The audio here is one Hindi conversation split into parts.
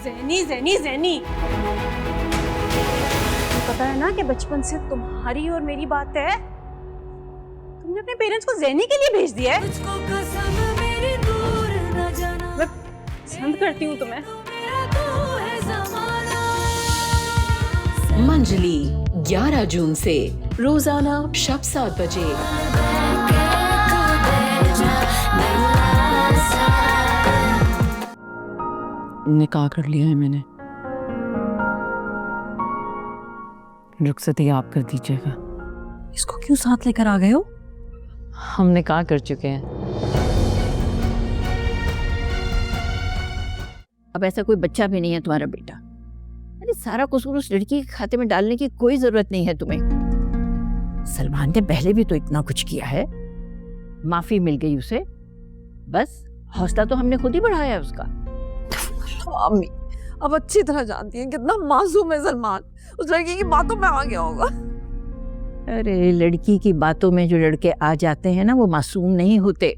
ज़ैनी ज़ैनी ज़ैनी, पता है ना कि बचपन से तुम्हारी और मेरी बात है। तुमने अपने पेरेंट्स को ज़ैनी के लिए भेज दिया है। मैं पसंद करती हूँ तुम्हें। मंजली 11 जून से रोजाना शब 7 बजे। निकाह कर लिया है मैंने। रुखसती आप कर दीजिएगा। इसको क्यों साथ लेकर आ गए हो? हम निकाह कर चुके हैं। अब ऐसा कोई बच्चा भी नहीं है तुम्हारा बेटा। अरे सारा कसूर उस लड़की के खाते में डालने की कोई जरूरत नहीं है तुम्हें। सलमान ने पहले भी तो इतना कुछ किया है, माफी मिल गई उसे, बस हौसला तो हमने खुद ही बढ़ाया उसका। अम्मी अब अच्छी तरह जानती हैं कितना मासूम है सलमान। उस लड़की की बातों में आ गया होगा। अरे लड़की की बातों में जो लड़के आ जाते हैं ना, वो मासूम नहीं होते।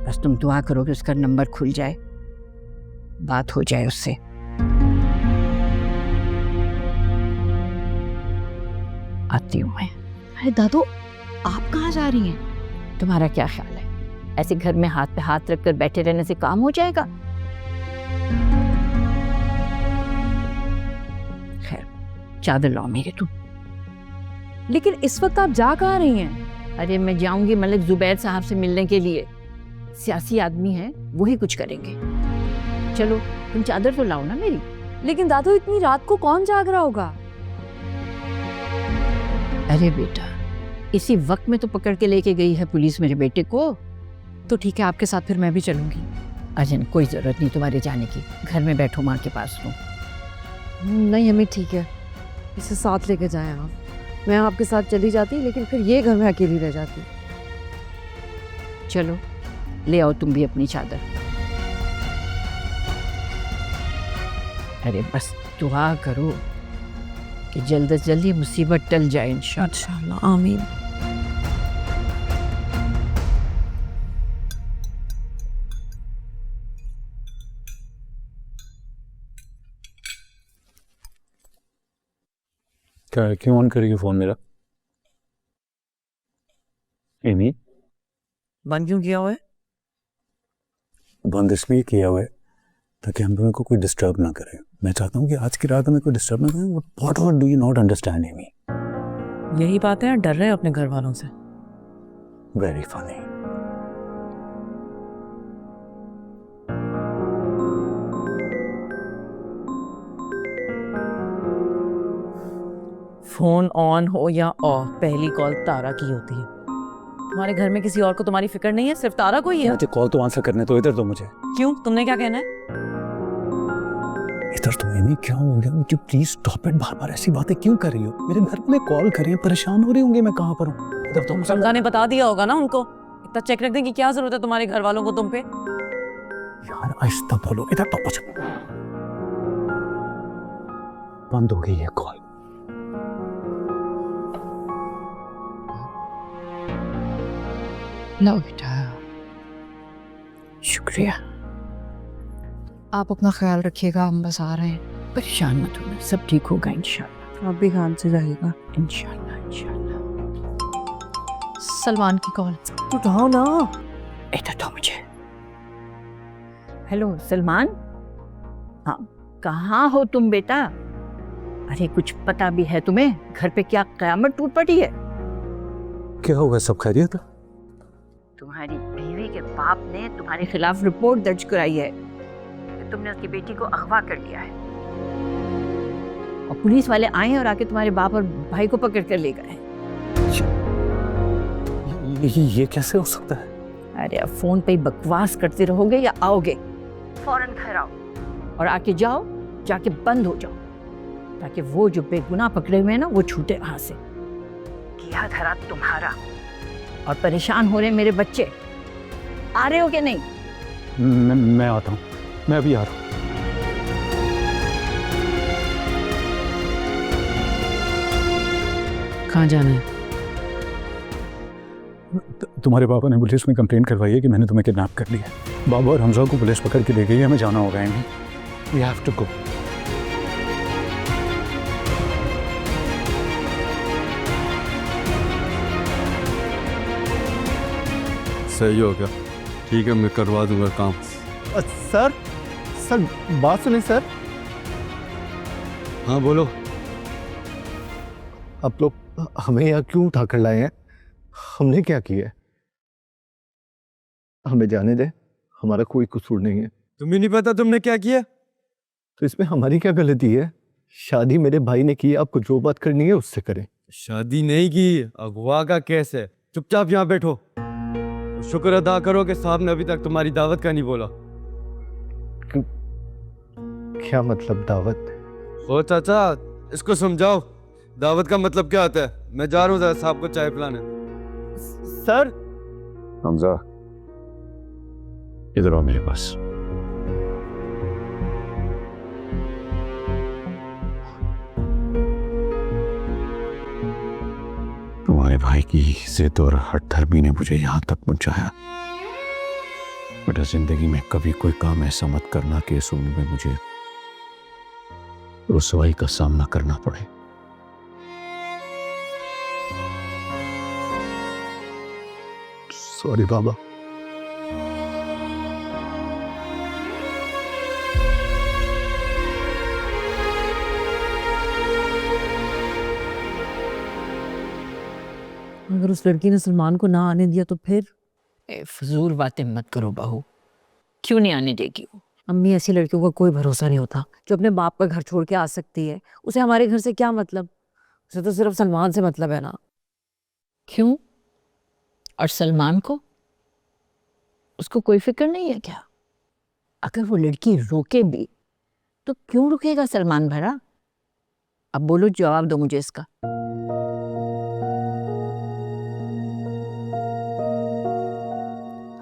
बस तुम दुआ करो कि उसका नंबर खुल जाए, बात हो जाए उससे। आती हूँ मैं। अरे दादू, आप कहाँ जा रही हैं? तुम्हारा क्या ख्याल है, ऐसे घर में हाथ पे हाथ रखकर बैठे रहने से काम हो जाएगा? खैर, चादर लाओ मेरे तुम। लेकिन इस वक्त आप जा कहाँ रही हैं? अरे मैं जाऊंगी मलिक जुबैर साहब से मिलने के लिए। सियासी आदमी है, वही कुछ करेंगे। चलो तुम चादर तो लाओ ना मेरी। लेकिन दादू, इतनी रात को कौन जाग रहा होगा? अरे बेटा, इसी वक्त में तो पकड़ के लेके गई है पुलिस मेरे बेटे को। तो ठीक है, आपके साथ फिर मैं भी चलूंगी। अजन, कोई जरूरत नहीं तुम्हारे जाने की, घर में बैठो माँ के पास तुम। नहीं अम्मी ठीक है, इसे साथ लेके जाएं आप। मैं आपके साथ चली जाती, लेकिन फिर ये घर में अकेली रह जाती। चलो ले आओ तुम भी अपनी चादर। अरे बस दुआ करो कि जल्द से जल्द ये मुसीबत टल जाए इंशाअल्लाह। आमीन। क्या, क्यों ऑन करेगी फोन मेरा? एमी, बंद क्यों किया हुआ है? बंद इसलिए किया हुआ है ताकि हम दोनों को कोई डिस्टर्ब ना करे। मैं चाहता हूँ कि आज की रात हमें कोई डिस्टर्ब ना करे। What do you not understand Amy? यही बात है, डर रहे हैं अपने घर वालों से। Very funny. फोन ऑन हो या ऑफ, पहली कॉल तारा की होती है। तुम्हारे घर में किसी और को तुम्हारी फिक्र नहीं है, सिर्फ तारा को ही है। मुझे कॉल तो आंसर करने तो इधर दो मुझे। क्यों, तुमने क्या कहना है? इधर तो एमी, क्या हो गया? मुझे प्लीज स्टॉप इट। बार बार ऐसी बातें क्यों कर रही हो? मेरे घर में कॉल कर रहे हैं, परेशान हो रही होंगे, मैं कहाँ पर हूँ। इधर तो समझा ने बता दिया होगा ना उनको। इतना चेक रखने की क्या जरूरत है तुम्हारे घर वालों को तुम पे? यार आहिस्ता बोलो, इधर तो पहुंच। बंद हो गई है कॉल। लो बेटा, शुक्रिया। आप अपना ख्याल रखिएगा, हम बस आ रहे हैं। परेशान मत होना, सब ठीक होगा इंशाल्लाह। आप भी ध्यान से जाइएगा। इंशाल्लाह इंशाल्लाह। सलमान की कॉल उठाओ ना। इधर तो मुझे। हेलो सलमान। हाँ, कहाँ हो तुम बेटा? अरे कुछ पता भी है तुम्हें, घर पे क्या कयामत टूट पड़ी है? क्या हुआ, सब खैरियत? तुम्हारी बीवी के बाप ने तुम्हारे खिलाफ रिपोर्ट दर्ज कराई है कि तुमने उसकी बेटी को अगवा कर लिया है। और पुलिस वाले आए और आके तुम्हारे बाप और भाई को पकड़ कर ले गए। ये कैसे हो सकता है? अरे अब फोन पे ही बकवास करते रहोगे या आओगे? फौरन घर आओ और आके जाओ, जाके बंद हो जाओ, ताकि वो जो बेगुनाह पकड़े हुए हैं ना, वो छूटे वहां से। किया धरा तुम्हारा, और परेशान हो रहे मेरे बच्चे। आ रहे हो कि नहीं? मैं आता हूँ, मैं अभी आ रहा हूँ। कहाँ जाना है? तुम्हारे पापा ने पुलिस में कंप्लेंट करवाई है कि मैंने तुम्हें किडनैप कर लिया। बाबा और हमजा को पुलिस पकड़ के ले गई है, हमें जाना होगा Amy. We have to go. सही हो गया, ठीक है, मैं करवा दूंगा काम। सर सर बात सुनिए सर। हाँ बोलो। आप लोग हमें यहाँ क्यों उठा कर लाए हैं? हमने क्या किया है? हमें जाने दे, हमारा कोई कसूर नहीं है। तुम्हें नहीं पता तुमने क्या किया? तो इसमें हमारी क्या गलती है? शादी मेरे भाई ने की, आपको जो बात करनी है उससे करें। शादी नहीं की, अगवा का केस है। चुपचाप यहाँ बैठो। शुक्र अदा करो कि साहब ने अभी तक तुम्हारी दावत का नहीं बोला। क्या मतलब दावत? ओ चाचा, इसको समझाओ दावत का मतलब क्या होता है। मैं जा रहा हूँ जरा साहब को चाय पिलाने। सर हमजा इधर आओ मेरे पास। तुम्हारे भाई की जिद और हठधर्मी ने मुझे यहां तक पहुंचाया। बेटा, जिंदगी में कभी कोई काम ऐसा मत करना कि इस उम्र में मुझे रुसवाई का सामना करना पड़े। सॉरी बाबा। अगर उस लड़की ने सलमान को ना आने दिया तो फिर? फजूल बातें मत करो बहू, क्यों नहीं आने देगी वो? अम्मी, ऐसी लड़कियों का कोई भरोसा नहीं होता जो अपने बाप का घर छोड़ के आ सकती है। उसे हमारे घर से क्या मतलब? उसे तो सिर्फ सलमान से मतलब है ना। क्यों? और सलमान को? उसको कोई फिक्र नहीं है क्या? अगर वो लड़की रोके भी तो क्यों रुकेगा सलमान भरा? अब बोलो, जवाब दो मुझे इसका।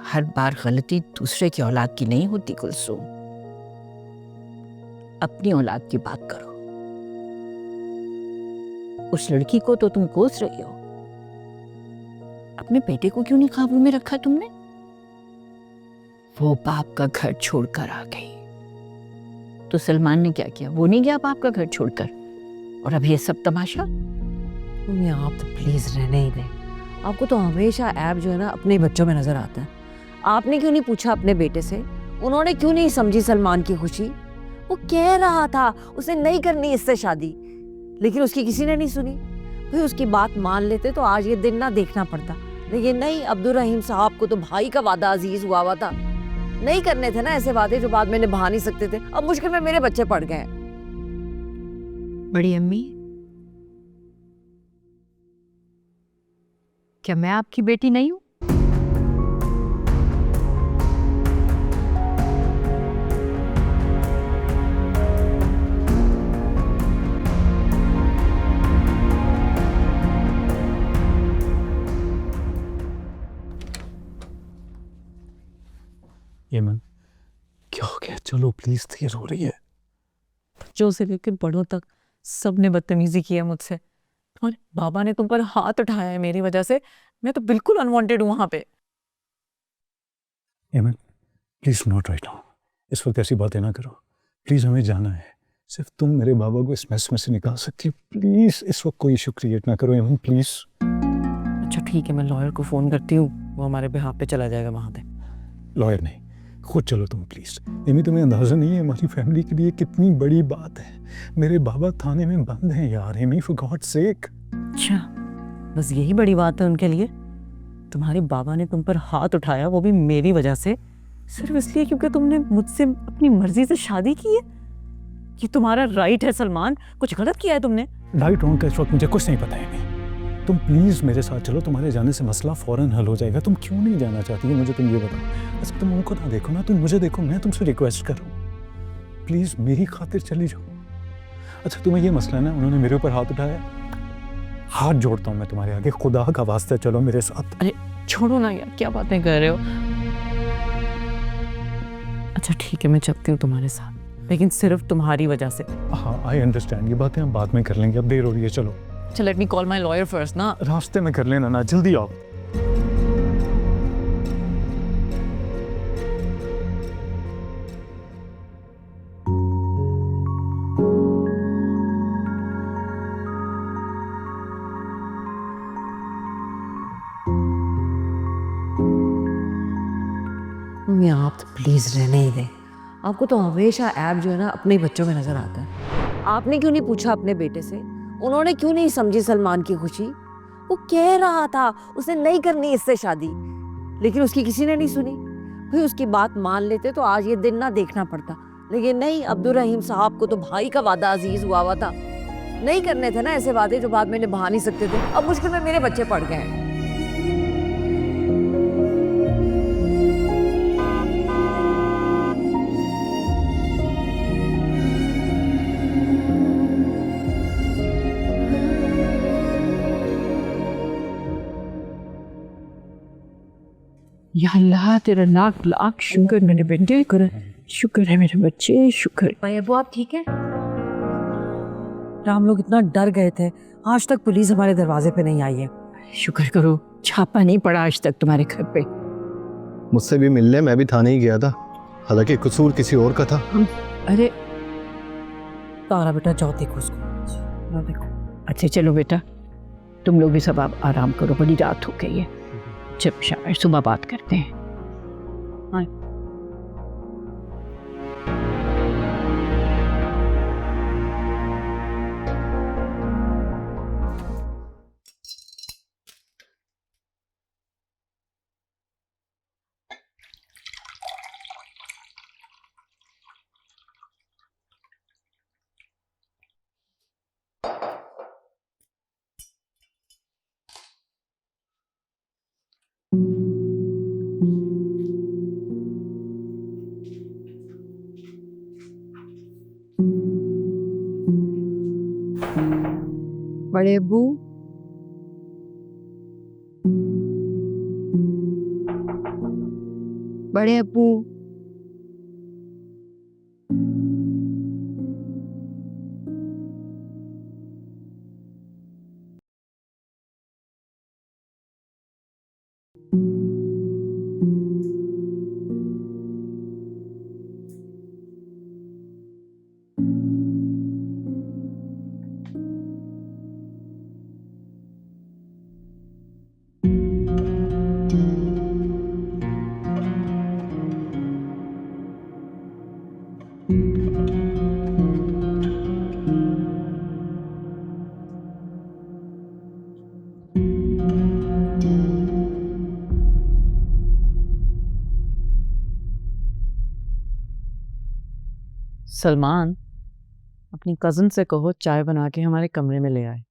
हर बार गलती दूसरे की औलाद की नहीं होती कुलसूम, अपनी औलाद की बात करो। उस लड़की को तो तुम कोस रही हो, अपने बेटे को क्यों नहीं काबू में रखा तुमने? वो बाप का घर छोड़कर आ गई, तो सलमान ने क्या किया? वो नहीं गया बाप का घर छोड़कर, और अब ये सब तमाशा? मम्मी, आप तो प्लीज रहने ही दें। आपको तो हमेशा ऐप जो है ना अपने बच्चों में नजर आता है। आपने क्यों नहीं पूछा अपने बेटे से? उन्होंने क्यों नहीं समझी सलमान की खुशी? वो कह रहा था उसे नहीं करनी इससे शादी, लेकिन उसकी किसी ने नहीं सुनी। भाई उसकी बात मान लेते तो आज ये दिन ना देखना पड़ता, लेकिन नहीं। अब्दुल रहीम साहब को तो भाई का वादा अजीज हुआ था। नहीं करने थे ना ऐसे वादे जो बाद में निभा नहीं सकते थे। अब मुश्किल में मेरे बच्चे पड़ गए। बड़ी अम्मी, क्या मैं आपकी बेटी नहीं हूं? ये मन क्या हो गया? चलो प्लीज, देर हो रही है। बच्चों से लेकर बड़ों तक सब ने बदतमीजी की है मुझसे। तुम्हारे बाबा ने तुम पर हाथ उठाया है मेरी वजह से। मैं तो बिल्कुल अनवांटेड हूं वहां पे। एमन प्लीज नॉट राइट नाउ। इस वक्त ऐसी बातें ना करो प्लीज। हमें जाना है। सिर्फ तुम मेरे बाबा को इस मैस में से निकाल सकती हो। प्लीज इस वक्त कोई इशू क्रिएट ना करो एमन, प्लीज। अच्छा ठीक है, मैं लॉयर को फोन करती हूँ, वो हमारे बिहाफ पे चला जाएगा वहां पे। लॉयर नहीं, खुद चलो तुम प्लीज। एमी, तुम्हें अंदाजा नहीं है हमारी फैमिली के लिए कितनी बड़ी बात है। मेरे बाबा थाने में बंद हैं यार एमी, फॉर गॉड सेक। अच्छा, बस यही बड़ी बात है उनके लिए? तुम्हारे बाबा ने तुम पर हाथ उठाया, वो भी मेरी वजह से, सिर्फ इसलिए क्योंकि तुमने मुझसे अपनी मर्जी से शादी की है? ये तुम्हारा राइट है सलमान, कुछ गलत किया है तुमने? राइट रॉन्ग का इस वक्त मुझे कुछ नहीं पता है। तुम प्लीज मेरे साथ चलो, तुम्हारे जाने से मसला फौरन हल हो जाएगा। तुम क्यों नहीं जाना चाहती है मुझे तुम ये बताओ। अच्छा तुम उनको ना देखो ना, तुम मुझे देखो। मैं तुमसे रिक्वेस्ट कर रहा हूँ, प्लीज मेरी खातिर चली जाओ। अच्छा तुम्हें ये मसला है ना, उन्होंने मेरे ऊपर हाथ उठाया, हाथ जोड़ता हूँ मैं तुम्हारे आगे, खुदा का वास्ता चलो मेरे साथ। अरे छोड़ो ना यार, क्या बातें कर रहे हो। अच्छा ठीक है, मैं चलती हूँ तुम्हारे साथ, लेकिन सिर्फ तुम्हारी वजह से। हाँ आई अंडरस्टैंड, ये बातें हम बाद में कर लेंगे, अब देर हो रही है। चलो अच्छा let me call my lawyer first ना। रास्ते में कर लेना ना, जल्दी आओ। प्लीज रहने ही दें। आपको तो हमेशा ऐप जो है ना अपने ही बच्चों में नजर आता है। आपने क्यों नहीं पूछा अपने बेटे से? उन्होंने क्यों नहीं समझी सलमान की खुशी? वो कह रहा था उसने नहीं करनी इससे शादी, लेकिन उसकी किसी ने नहीं सुनी। भाई उसकी बात मान लेते तो आज ये दिन ना देखना पड़ता, लेकिन नहीं। अब्दुल रहीम साहब को तो भाई का वादा अजीज हुआ था। नहीं करने थे ना ऐसे वादे जो बाद में निभा नहीं सकते थे। अब मुश्किल में मेरे बच्चे पड़ गए हैं। या अल्लाह तेरा लाख लाख शुक्र मेरे बेटे, शुक्र है मेरे बच्चे, शुक्र। भाई अबू आप ठीक है? हम लोग इतना डर गए थे, आज तक पुलिस हमारे दरवाजे पे नहीं आई है। शुक्र करो छापा नहीं पड़ा आज तक तुम्हारे घर पे। मुझसे भी मिलने मैं भी थाने ही गया था, हालांकि कसूर किसी और का था। अरे तारा बेटा जाओ देखो उसको, देखो। अच्छा चलो बेटा, तुम लोग भी सब आप आराम करो, बड़ी रात हो गई है। जब शाम सुबह बात करते हैं। हाँ। बड़े अब्बू, बड़े अब्बू, सलमान, अपनी कज़न से कहो चाय बना के हमारे कमरे में ले आए।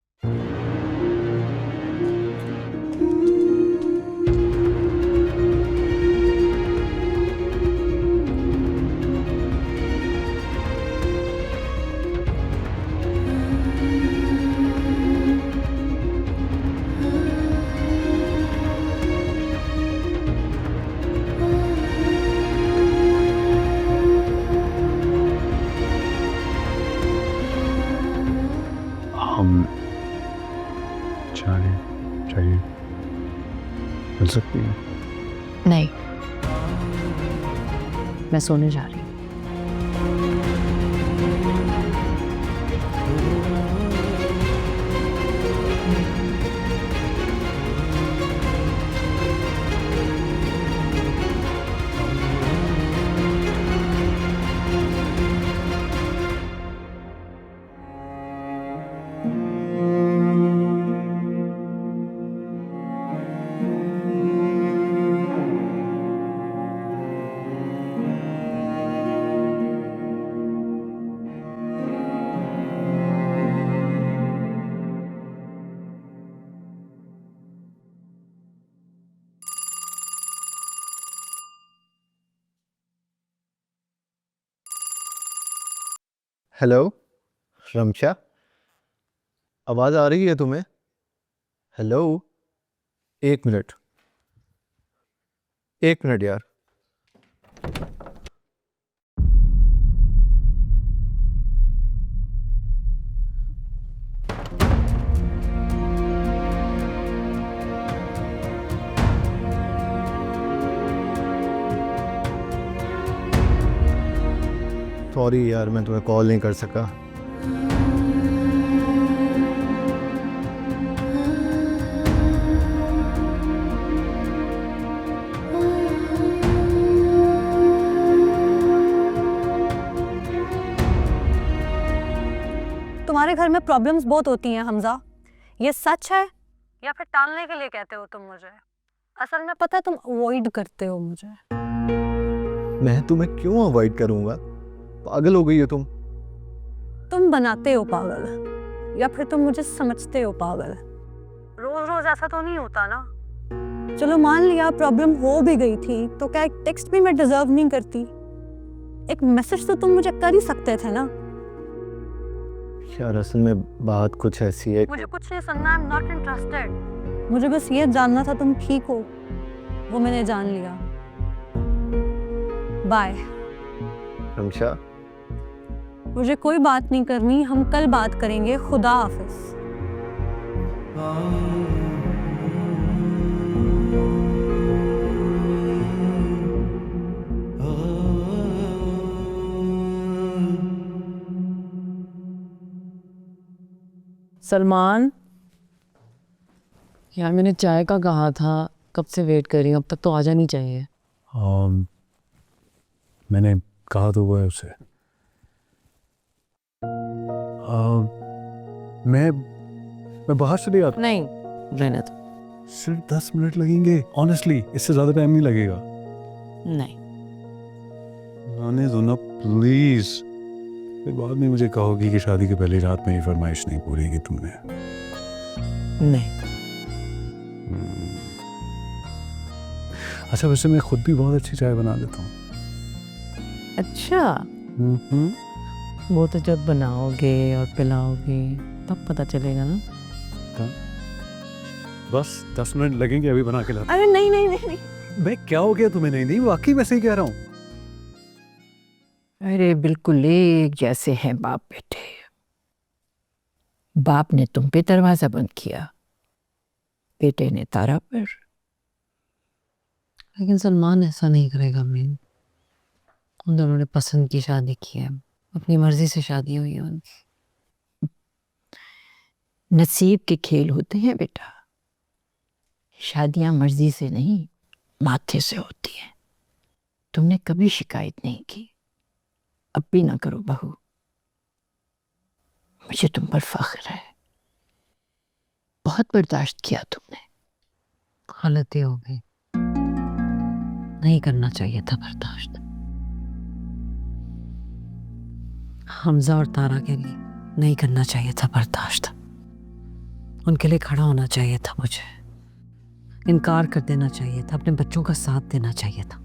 हम चाय चाहिए मिल सकती है? नहीं, मैं सोने जा रही हूँ। हेलो रमशा, आवाज आ रही है तुम्हें? हेलो, एक मिनट यार। सॉरी यार, मैं तुम्हें कॉल नहीं कर सका। तुम्हारे घर में प्रॉब्लम्स बहुत होती हैं हमजा। ये सच है या फिर टालने के लिए कहते हो तुम मुझे? असल में पता है तुम अवॉइड करते हो मुझे। मैं तुम्हें क्यों अवॉइड करूंगा? पागल हो गई हो तुम? तुम बनाते हो पागल या फिर तुम मुझे समझते हो पागल? रोज रोज ऐसा तो नहीं होता ना। चलो मान लिया प्रॉब्लम हो भी गई थी तो क्या एक टेक्स्ट भी मैं डिजर्व नहीं करती? एक मैसेज तो तुम मुझे कर ही सकते थे ना। यार असल में बात कुछ ऐसी है। मुझे कुछ नहीं सुनना, आई एम नॉट इंटरेस्टेड। मुझे बस ये जानना था तुम ठीक हो, वो मैंने जान लिया। बाय। हमशा, मुझे कोई बात नहीं करनी, हम कल बात करेंगे। खुदा हाफिज। सलमान, यार मैंने चाय का कहा था, कब से वेट कर रही हूँ, अब तक तो आ जानी चाहिए। मैंने कहा तो हुआ है उसे। मैं बाहर चले आता। नहीं, रहने दो। सिर्फ 10 मिनट लगेंगे, ऑनेस्टली इससे ज़्यादा टाइम नहीं लगेगा। नहीं, आने दो ना प्लीज। फिर बाद में मुझे कहोगी कि शादी के पहली रात में ये फरमाइश नहीं पूरी की तुमने। नहीं। अच्छा, वैसे मैं खुद भी बहुत अच्छी चाय बना लेता हूँ। अच्छा, वो तो जब बनाओगे और पिलाओगे तब पता चलेगा ना। बस 10 मिनट लगेंगे, अभी बना के ला। अरे नहीं नहीं नहीं नहीं। भाई क्या हो गया तुम्हें? नहीं वाकई वैसे ही कह रहा हूँ। अरे बिल्कुल एक जैसे हैं बाप बेटे। बाप ने तुम पे दरवाजा बंद किया, बेटे ने तारा पर। लेकिन सलमान ऐसा नहीं करेगा। मैं उन दोनों ने पसंद की शादी की है, अपनी मर्जी से शादी हुई है उनकी। नसीब के खेल होते हैं बेटा, शादियां मर्जी से नहीं माथे से होती हैं। तुमने कभी शिकायत नहीं की, अब भी ना करो बहू। मुझे तुम पर फख्र है, बहुत बर्दाश्त किया तुमने। गलती हो गई, नहीं करना चाहिए था बर्दाश्त। हमजा और तारा के लिए नहीं करना चाहिए था बर्दाश्त। उनके लिए खड़ा होना चाहिए था मुझे, इनकार कर देना चाहिए था, अपने बच्चों का साथ देना चाहिए था।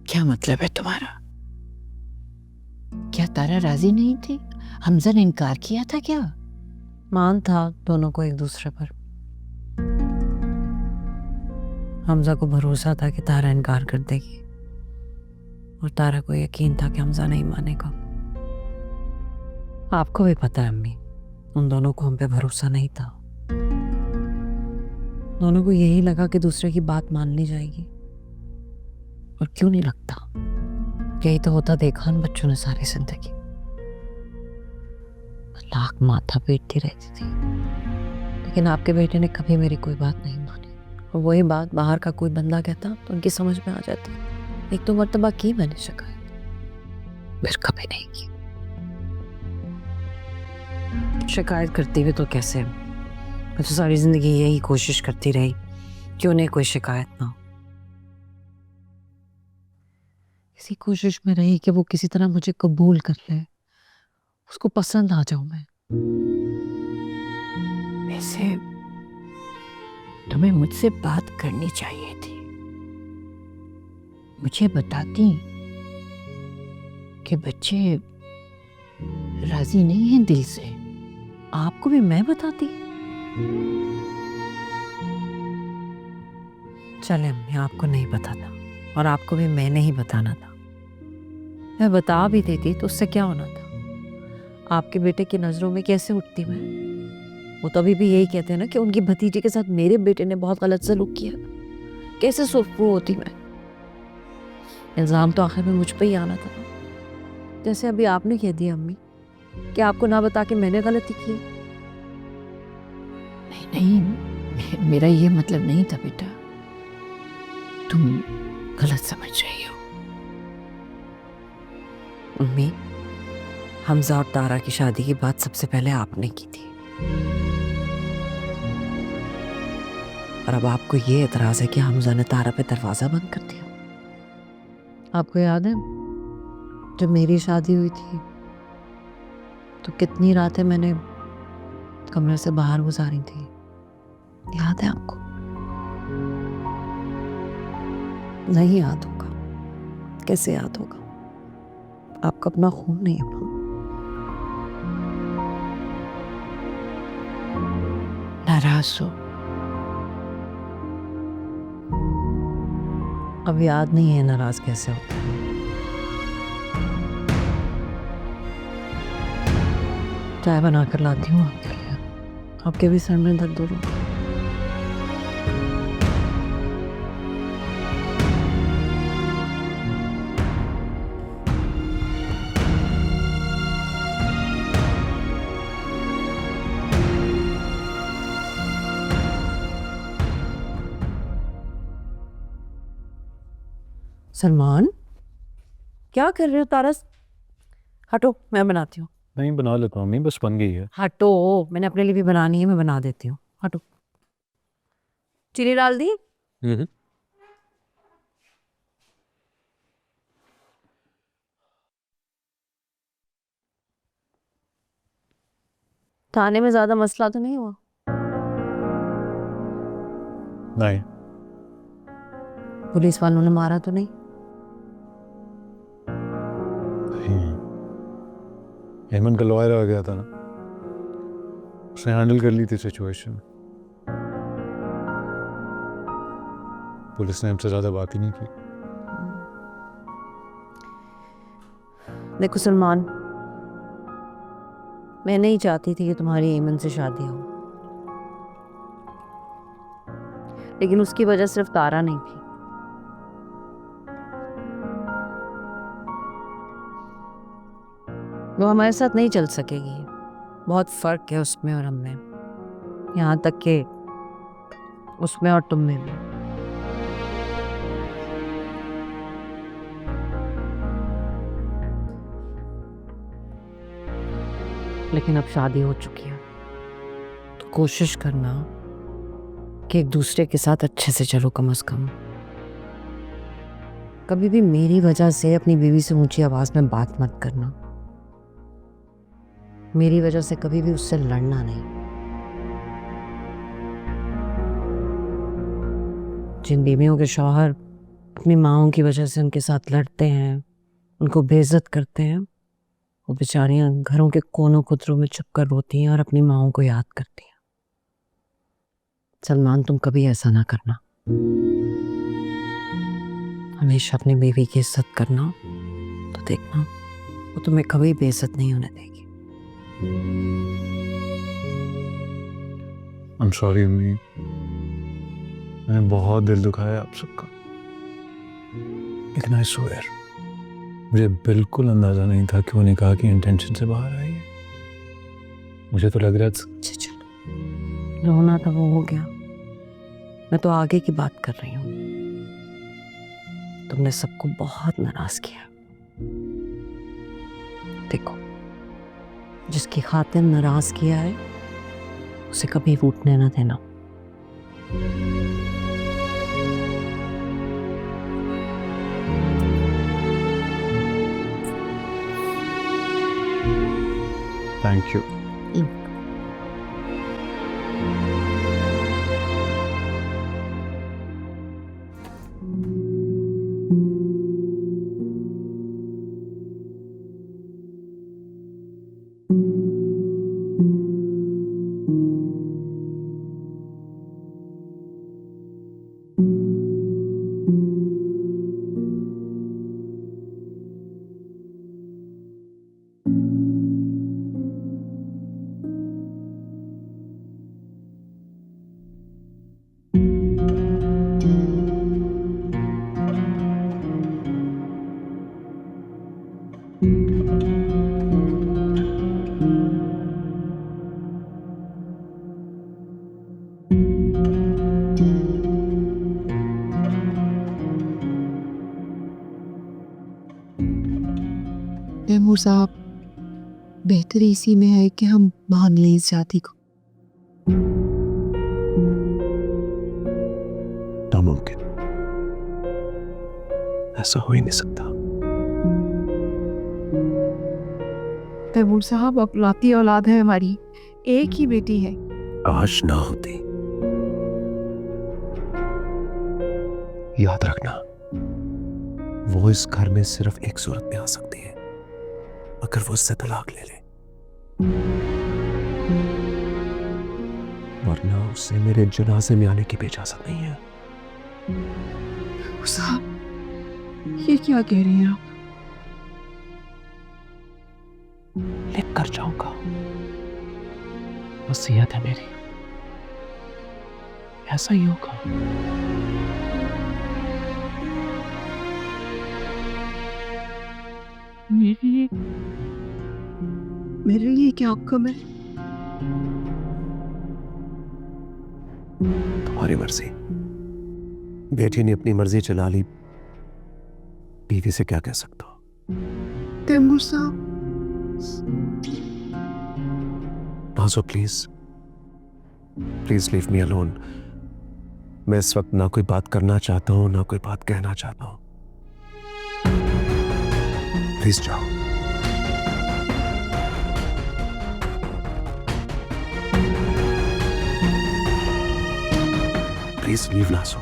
क्या मतलब है तुम्हारा? क्या तारा राजी नहीं थी? हमजा ने इनकार किया था क्या? मान था दोनों को एक दूसरे पर। हमजा को भरोसा था कि तारा इनकार कर देगी और तारा को यकीन था कि हमजा नहीं मानेगा। आपको भी पता है अम्मी, उन दोनों को हम पे भरोसा नहीं था। दोनों को यही लगा कि दूसरे की बात मान ली जाएगी, और क्यों नहीं लगता? यही तो होता देखा उन बच्चों ने सारी जिंदगी। लाख माथा पीटती रहती थी, लेकिन आपके बेटे ने कभी मेरी कोई बात नहीं मानी। और वही बात बाहर का कोई बंदा कहता तो उनकी समझ में आ जाती। एक तो मर्तबा की मैंने शिकायत, फिर कभी नहीं की। शिकायत करती हुई तो कैसे, मैं तो सारी जिंदगी यही कोशिश करती रही कि उन्हें कोई शिकायत ना हो। इसी कोशिश में रही कि वो किसी तरह मुझे कबूल कर ले, उसको पसंद आ जाऊं मैं। वैसे तुम्हें मुझसे बात करनी चाहिए थी, मुझे बताती कि बच्चे राजी नहीं हैं दिल से। आपको भी मैं बताती। चले अम्मी, आपको नहीं बताता और आपको भी मैंने ही बताना था। मैं बता भी देती तो उससे क्या होना था? आपके बेटे की नजरों में कैसे उठती मैं? वो तो अभी भी यही कहते हैं ना कि उनकी भतीजे के साथ मेरे बेटे ने बहुत गलत सलूक किया। कैसे सुरखरू होती मैं? इल्जाम तो आखिर में मुझ पे ही आना था, जैसे अभी आपने कह दिया अम्मी कि आपको ना बता के मैंने गलती की। नहीं, मेरा ये मतलब नहीं था बेटा, तुम गलत समझ रही हो। अम्मी, हमजा और तारा की शादी की बात सबसे पहले आपने की थी, और अब आपको ये एतराज है कि हमजा ने तारा पे दरवाजा बंद कर दिया। आपको याद है जब मेरी शादी हुई थी तो कितनी रातें मैंने कमरे से बाहर गुजारी थी, याद है आपको? नहीं याद होगा, कैसे याद होगा? आपका अपना खून नहीं है। नाराज हो, अब याद नहीं है नाराज कैसे होता है। चाय बना कर लाती हूँ आपके लिए, आपके भी सर में दर्द हो रहा है। सलमान, क्या कर रहे हो? तारस, हटो, मैं बनाती हूँ। नहीं बना लेता हूँ अम्मी, बस बन गई है। हटो, मैंने अपने लिए भी बनानी है, मैं बना देती हूँ। हटो। चीनी डाल दी? थाने में ज्यादा मसला तो नहीं हुआ? नहीं। पुलिस वालों ने मारा तो नहीं? हेमंत का लॉयर आ गया था ना, उसने हैंडल कर ली थी सिचुएशन। पुलिस ने हमसे ज्यादा बात ही नहीं की। देखो सलमान, मैं नहीं चाहती थी कि तुम्हारी हेमंत से शादी हो, लेकिन उसकी वजह सिर्फ तारा नहीं थी। वो हमारे साथ नहीं चल सकेगी, बहुत फर्क है उसमें और हमें, यहाँ तक कि उसमें और तुम में भी। लेकिन अब शादी हो चुकी है तो कोशिश करना कि एक दूसरे के साथ अच्छे से चलो, कम से कम। कभी भी मेरी वजह से अपनी बीवी से ऊंची आवाज में बात मत करना, मेरी वजह से कभी भी उससे लड़ना नहीं। जिन बीवियों के शौहर अपनी माँओं की वजह से उनके साथ लड़ते हैं, उनको बेइज्जत करते हैं, वो बेचारियां घरों के कोनों कुतरों में छुप कर रोती हैं और अपनी माँओं को याद करती हैं। सलमान, तुम कभी ऐसा ना करना, हमेशा अपनी बीवी की इज्जत करना, तो देखना वो तुम्हें कभी बेइज्जत नहीं होने देगी। I'm sorry अम्मी, मैंने बहुत दिल दुखाया आप सबका, लेकिन I swear मुझे बिल्कुल अंदाजा नहीं था कि वो निकाह की इंटेंशन से बाहर आई है। मुझे तो लग रहा था चलो, रोना था वो हो गया, मैं तो आगे की बात कर रही हूँ। तुमने सबको बहुत नाराज किया। देखो, जिसकी खातिर नाराज किया है उसे कभी रूठने ना देना। Thank you. तैमूर साहब, बेहतर इसी में है कि हम मान लें इस जाति को। नामुमकिन, ऐसा हो ही नहीं सकता। तैमूर साहब अपलाती औलाद है हमारी, एक ही बेटी है। काश ना होती। याद रखना, वो इस घर में सिर्फ एक सूरत में आ सकती है, अगर वो उससे तलाक ले ले, वरना उसे मेरे जनाजे में आने की भी इजाजत नहीं है। साहब, ये क्या कह रही हैं आप? लिख कर जाऊंगा, वसीयत है मेरी, ऐसा ही होगा। मेरे लिए क्या हुक्म है? तुम्हारी मर्जी। बेटी ने अपनी मर्जी चला ली, बीवी से क्या कह सकता हो। तैमूर साहब, Nazo please, please leave me alone. मैं इस वक्त ना कोई बात करना चाहता हूं, ना कोई बात कहना चाहता हूं। प्लीज जाओ। Please leave नाज़ो।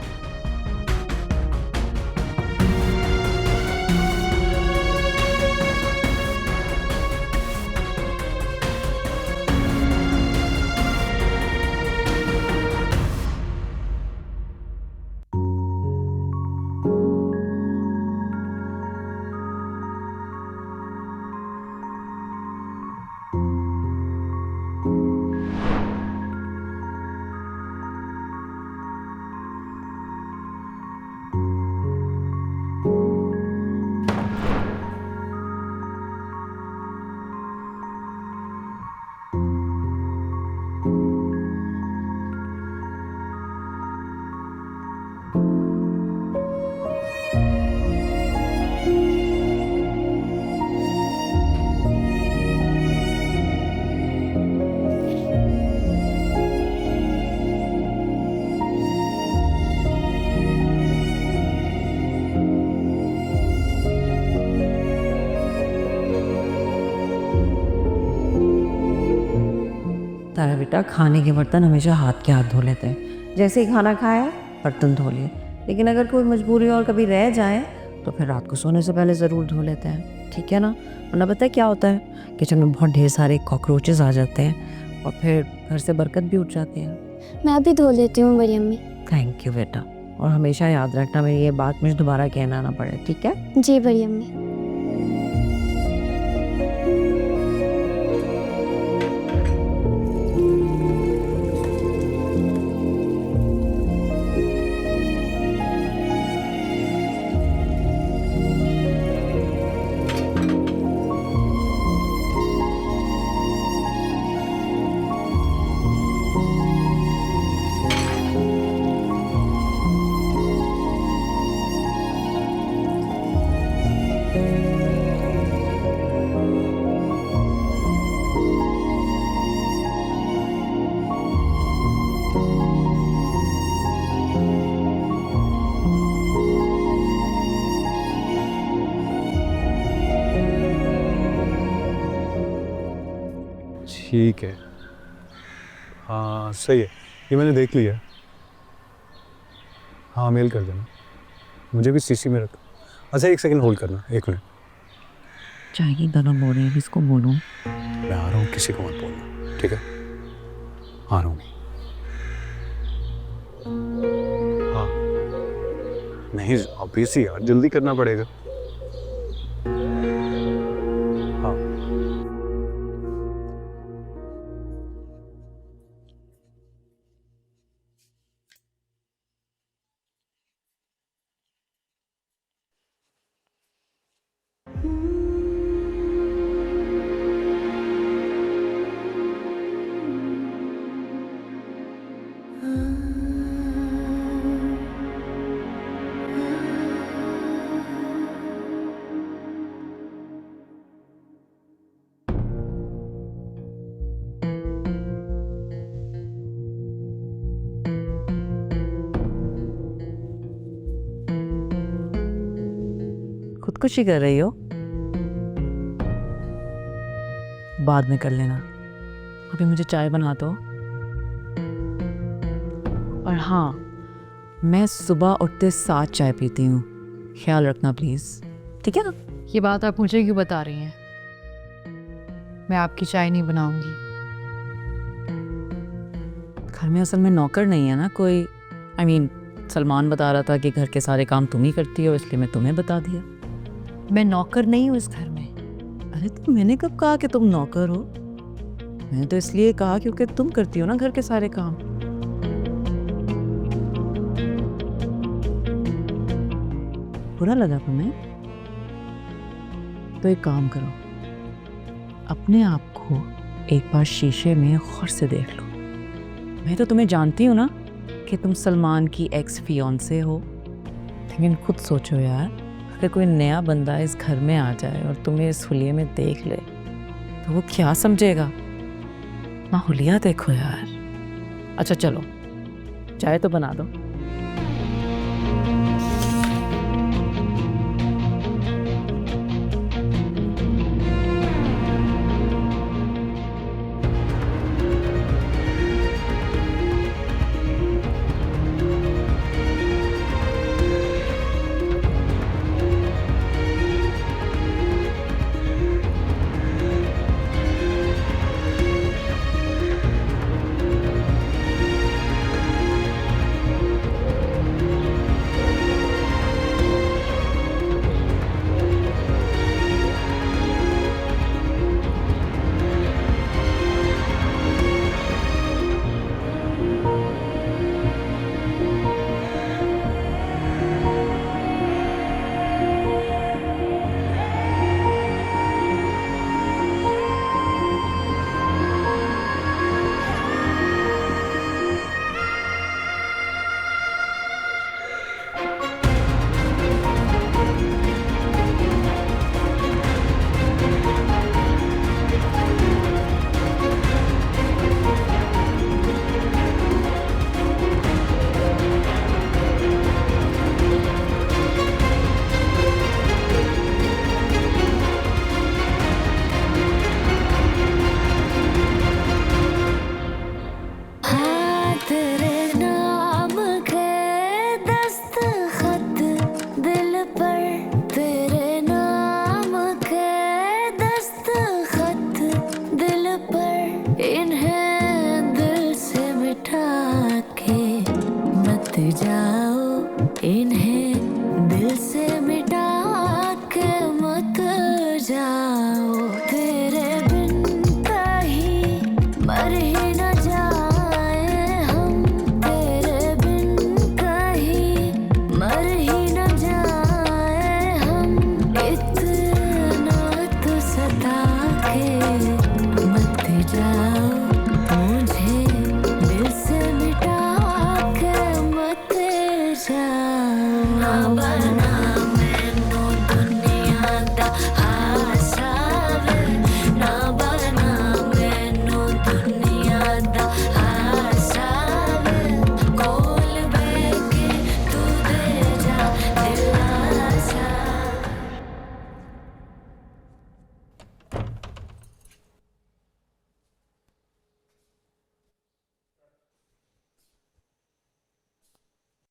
तारा बेटा, खाने के बर्तन हमेशा हाथ के हाथ धो लेते हैं। जैसे ही खाना खाया बर्तन धो लिए, लेकिन अगर कोई मजबूरी और कभी रह जाए तो फिर रात को सोने से पहले ज़रूर धो लेते हैं, ठीक है ना? वरना पता है क्या होता है, किचन में बहुत ढेर सारे कॉकरोचेस आ जाते हैं और फिर घर से बरकत भी उठ जाती है। मैं भी धो लेती हूँ बड़ी अम्मी। थैंक यू बेटा, और हमेशा याद रखना मेरी ये बात मुझे दोबारा कहना ना पड़े, ठीक है? जी बड़ी अम्मी। ठीक है, हाँ सही है, ये मैंने देख लिया। हाँ मेल कर देना, मुझे भी सीसी में रख। अच्छा एक सेकंड होल्ड करना, एक मिनट। चाय की गरम हो रही है, किसको बोलूं? मैं आ रहा हूँ, किसी को मत बोलना, ठीक है? आ रहा हूँ। हाँ नहीं, ऑब्वियसली यार, जल्दी करना पड़ेगा। हाँ खुदकुशी कर रही हो? बाद में कर लेना, अभी मुझे चाय बना दो। और हाँ, मैं सुबह उठते 7 चाय पीती हूँ, ख्याल रखना प्लीज, ठीक है ना? ये बात आप मुझे क्यों बता रही हैं? मैं आपकी चाय नहीं बनाऊंगी। घर में असल में नौकर नहीं है ना कोई। I mean, सलमान बता रहा था कि घर के सारे काम तुम ही करती हो, इसलिए मैं तुम्हें बता दिया। मैं नौकर नहीं हूँ इस घर में। अरे तो मैंने कब कहा कि तुम नौकर हो? मैंने तो इसलिए कहा क्योंकि तुम करती हो ना घर के सारे काम। बुरा लगा तुम्हें? तो एक काम करो, अपने आप को एक बार शीशे में गौर से देख लो। मैं तो तुम्हें जानती हूँ ना कि तुम सलमान की एक्स फियोंसे हो, लेकिन खुद सोचो यार, अगर कोई नया बंदा इस घर में आ जाए और तुम्हें इस हुलिये में देख ले तो वो क्या समझेगा? ना हुलिया देखो यार। अच्छा चलो, चाय तो बना दो।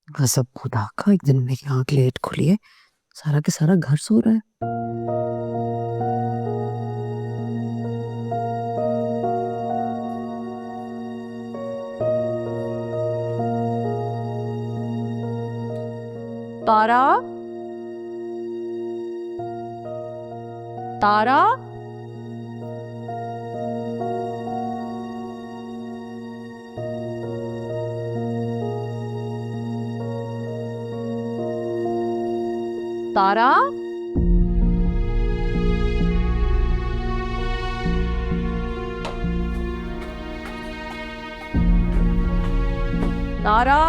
गजब खुदा का, एक दिन मेरी आंख लेट खुली है, सारा के सारा घर सो रहा है। तारा, तारा, तारा, तारा,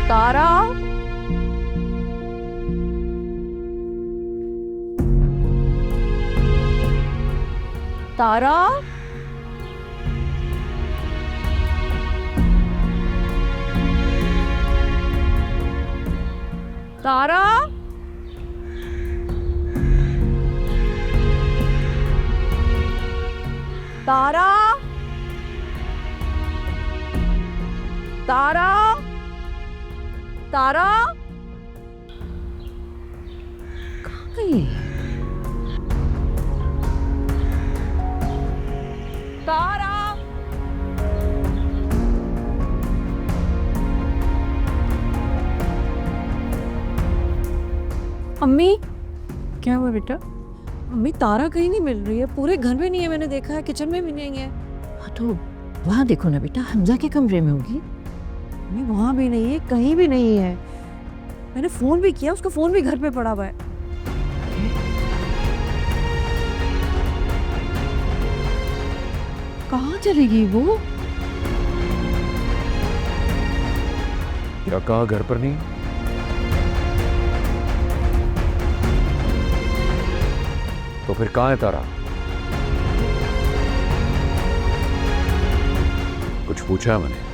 तारा, तारा, तारा, तारा, तारा, तारा, कहाँ गई? तारा, अम्मी, क्या हुआ बेटा? अम्मी तारा कहीं नहीं मिल रही है, पूरे घर में नहीं है, मैंने देखा है किचन में भी नहीं है। हाँ तो वहाँ देखो ना बेटा, हमजा के कमरे में होगी। अम्मी वहाँ भी नहीं है, कहीं भी नहीं है। मैंने फोन भी किया, उसका फोन भी घर पे पड़ा हुआ है। कहाँ चलेगी वो? क्या कहा घर पर नहीं? तो फिर कहाँ है तारा? कुछ पूछा मैंने?